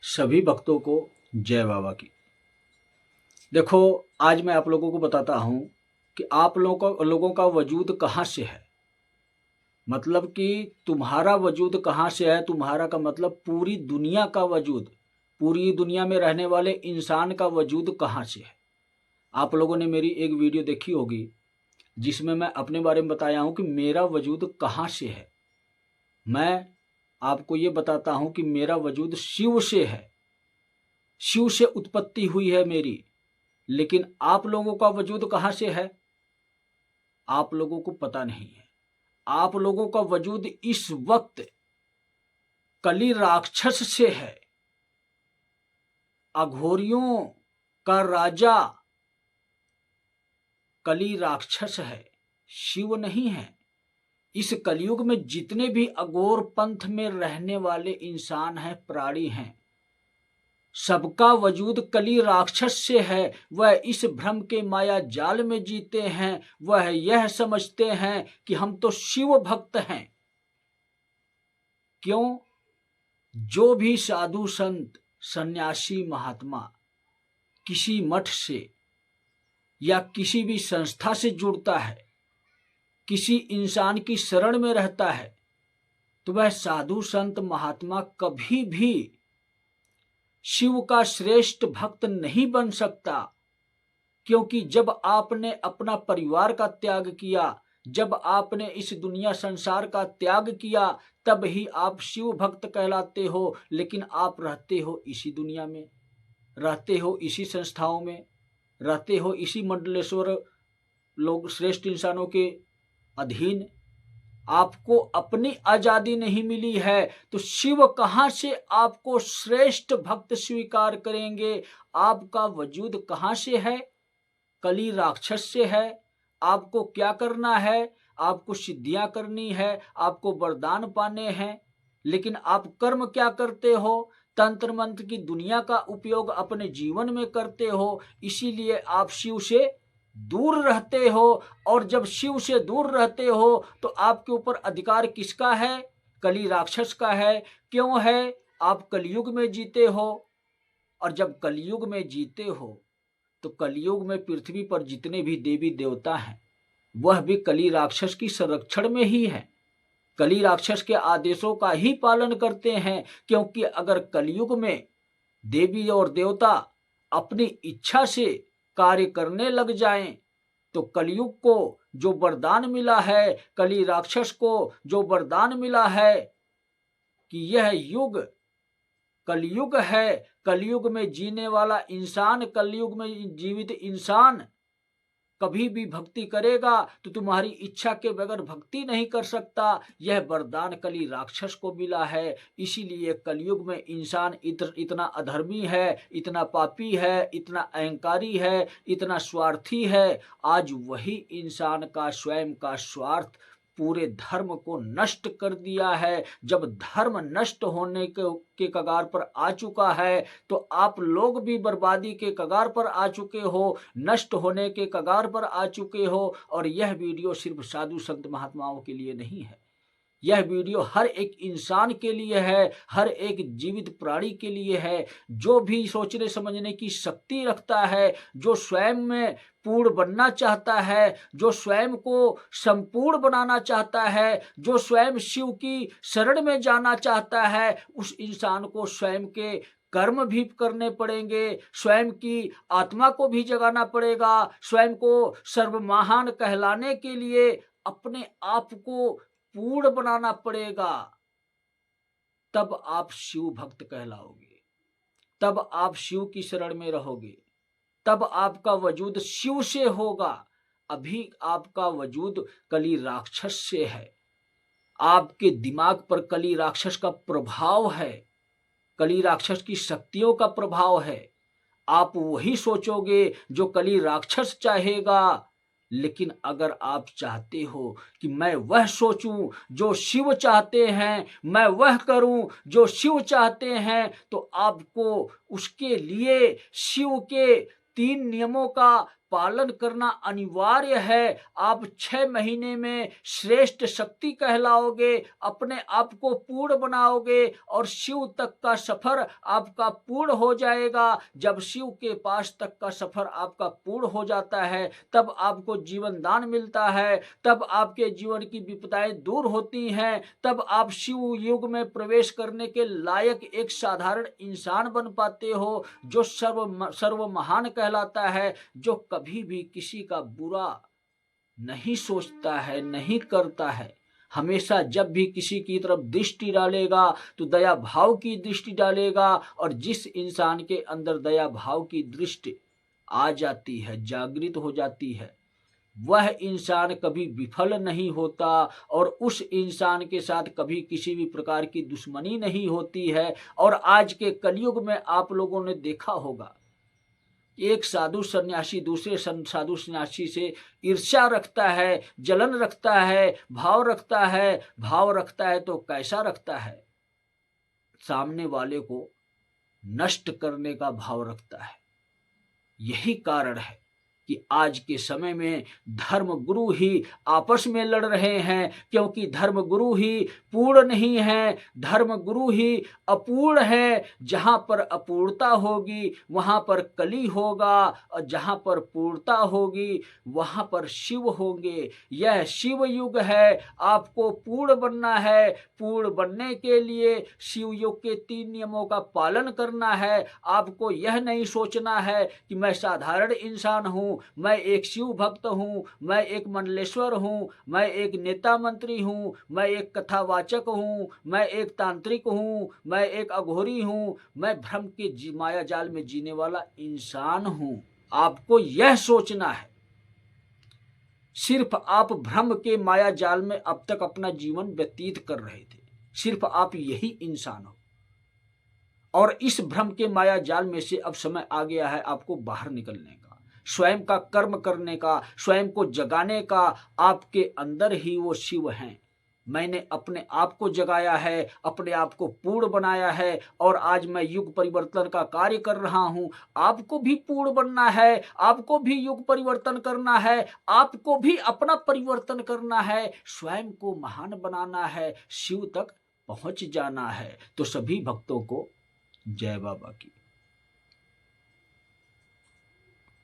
सभी भक्तों को जय बाबा की। देखो, आज मैं आप लोगों को बताता हूँ कि आप लोगों का वजूद कहाँ से है। मतलब कि तुम्हारा वजूद कहाँ से है। तुम्हारा का मतलब पूरी दुनिया का वजूद, पूरी दुनिया में रहने वाले इंसान का वजूद कहाँ से है। आप लोगों ने मेरी एक वीडियो देखी होगी जिसमें मैं अपने बारे में बताया हूँ कि मेरा वजूद कहाँ से है। मैं आपको ये बताता हूँ कि मेरा वजूद शिव से है, शिव से उत्पत्ति हुई है मेरी। लेकिन आप लोगों का वजूद कहाँ से है, आप लोगों को पता नहीं है। आप लोगों का वजूद इस वक्त कली राक्षस से है। अघोरियों का राजा कली राक्षस है, शिव नहीं है। इस कलयुग में जितने भी अघोर पंथ में रहने वाले इंसान हैं, प्राणी हैं, सबका वजूद कली राक्षस से है। वह इस भ्रम के माया जाल में जीते हैं। वह यह समझते हैं कि हम तो शिव भक्त हैं। क्यों? जो भी साधु संत सन्यासी महात्मा किसी मठ से या किसी भी संस्था से जुड़ता है, किसी इंसान की शरण में रहता है, तो वह साधु संत महात्मा कभी भी शिव का श्रेष्ठ भक्त नहीं बन सकता। क्योंकि जब आपने अपना परिवार का त्याग किया, जब आपने इस दुनिया संसार का त्याग किया, तब ही आप शिव भक्त कहलाते हो। लेकिन आप रहते हो इसी दुनिया में, रहते हो इसी संस्थाओं में, रहते हो इसी मंडलेश्वर लोग श्रेष्ठ इंसानों के अधीन। आपको अपनी आजादी नहीं मिली है तो शिव कहां से आपको श्रेष्ठ भक्त स्वीकार करेंगे। आपका वजूद कहां से है? कली राक्षस से है। आपको क्या करना है? आपको सिद्धियां करनी है, आपको वरदान पाने हैं। लेकिन आप कर्म क्या करते हो? तंत्र मंत्र की दुनिया का उपयोग अपने जीवन में करते हो। इसीलिए आप शिव से दूर रहते हो। और जब शिव से दूर रहते हो तो आपके ऊपर अधिकार किसका है? कली राक्षस का है। क्यों है? आप कलयुग में जीते हो। और जब कलयुग में जीते हो तो कलयुग में पृथ्वी पर जितने भी देवी देवता हैं वह भी कली राक्षस की संरक्षण में ही है, कली राक्षस के आदेशों का ही पालन करते हैं। क्योंकि अगर कलयुग में देवी और देवता अपनी इच्छा से कार्य करने लग जाएं तो कलयुग को जो वरदान मिला है, कली राक्षस को जो वरदान मिला है कि यह युग कलयुग है, कलयुग में जीने वाला इंसान, कलयुग में जीवित इंसान कभी भी भक्ति करेगा तो तुम्हारी इच्छा के बगैर भक्ति नहीं कर सकता। यह वरदान कली राक्षस को मिला है। इसीलिए कलयुग में इंसान इतना अधर्मी है, इतना पापी है, इतना अहंकारी है, इतना स्वार्थी है। आज वही इंसान का स्वयं का स्वार्थ पूरे धर्म को नष्ट कर दिया है। जब धर्म नष्ट होने के कगार पर आ चुका है तो आप लोग भी बर्बादी के कगार पर आ चुके हो, नष्ट होने के कगार पर आ चुके हो। और यह वीडियो सिर्फ साधु संत महात्माओं के लिए नहीं है, यह वीडियो हर एक इंसान के लिए है, हर एक जीवित प्राणी के लिए है। जो भी सोचने समझने की शक्ति रखता है, जो स्वयं में पूर्ण बनना चाहता है, जो स्वयं को संपूर्ण बनाना चाहता है, जो स्वयं शिव की शरण में जाना चाहता है, उस इंसान को स्वयं के कर्म भी करने पड़ेंगे, स्वयं की आत्मा को भी जगाना पड़ेगा। स्वयं को सर्वमहान कहलाने के लिए अपने आप को पूर्ण बनाना पड़ेगा। तब आप शिव भक्त कहलाओगे, तब आप शिव की शरण में रहोगे, तब आपका वजूद शिव से होगा। अभी आपका वजूद कली राक्षस से है। आपके दिमाग पर कली राक्षस का प्रभाव है, कली राक्षस की शक्तियों का प्रभाव है। आप वही सोचोगे जो कली राक्षस चाहेगा। लेकिन अगर आप चाहते हो कि मैं वह सोचूं जो शिव चाहते हैं, मैं वह करूं जो शिव चाहते हैं, तो आपको उसके लिए शिव के 3 नियमों का पालन करना अनिवार्य है। आप 6 महीने में श्रेष्ठ शक्ति कहलाओगे, अपने आप को पूर्ण बनाओगे और शिव तक का सफर आपका पूर्ण हो जाएगा। जब शिव के पास तक का सफर आपका पूर्ण हो जाता है, तब आपको जीवन दान मिलता है, तब आपके जीवन की विपदाएं दूर होती हैं, तब आप शिव युग में प्रवेश करने के लायक एक साधारण इंसान बन पाते हो, जो सर्व महान कहलाता है, जो कभी भी किसी का बुरा नहीं सोचता है, नहीं करता है। हमेशा जब भी किसी की तरफ दृष्टि डालेगा तो दया भाव की दृष्टि डालेगा, और जिस इंसान के अंदर दया भाव की दृष्टि आ जाती है, जागृत हो जाती है, वह इंसान कभी विफल नहीं होता और उस इंसान के साथ कभी किसी भी प्रकार की दुश्मनी नहीं होती है। और आज के कलयुग में आप लोगों ने देखा होगा, एक साधु सन्यासी दूसरे साधु सन्यासी से ईर्ष्या रखता है, जलन रखता है, भाव रखता है। भाव रखता है तो कैसा रखता है? सामने वाले को नष्ट करने का भाव रखता है। यही कारण है कि आज के समय में धर्म गुरु ही आपस में लड़ रहे हैं, क्योंकि धर्म गुरु ही पूर्ण नहीं है, धर्म गुरु ही अपूर्ण है। जहां पर अपूर्णता होगी वहां पर कली होगा, और जहां पर पूर्णता होगी वहां पर शिव होंगे। यह शिव युग है, आपको पूर्ण बनना है। पूर्ण बनने के लिए शिव युग के 3 नियमों का पालन करना है। आपको यह नहीं सोचना है कि मैं साधारण इंसान हूं, मैं एक शिव भक्त हूं, मैं एक मंडलेश्वर हूं, मैं एक नेता मंत्री हूं, मैं एक कथावाचक हूं, मैं एक तांत्रिक हूं, मैं एक अघोरी हूं, मैं भ्रम के माया जाल में जीने वाला इंसान हूं। आपको यह सोचना है। सिर्फ आप भ्रम के माया जाल में अब तक अपना जीवन व्यतीत कर रहे थे, सिर्फ आप यही इंसान हो, और इस भ्रम के माया जाल में से अब समय आ गया है आपको बाहर निकलने का, स्वयं का कर्म करने का, स्वयं को जगाने का। आपके अंदर ही वो शिव हैं। मैंने अपने आप को जगाया है, अपने आप को पूर्ण बनाया है, और आज मैं युग परिवर्तन का कार्य कर रहा हूं। आपको भी पूर्ण बनना है, आपको भी युग परिवर्तन करना है, आपको भी अपना परिवर्तन करना है, स्वयं को महान बनाना है, शिव तक पहुंच जाना है। तो सभी भक्तों को जय बाबा की।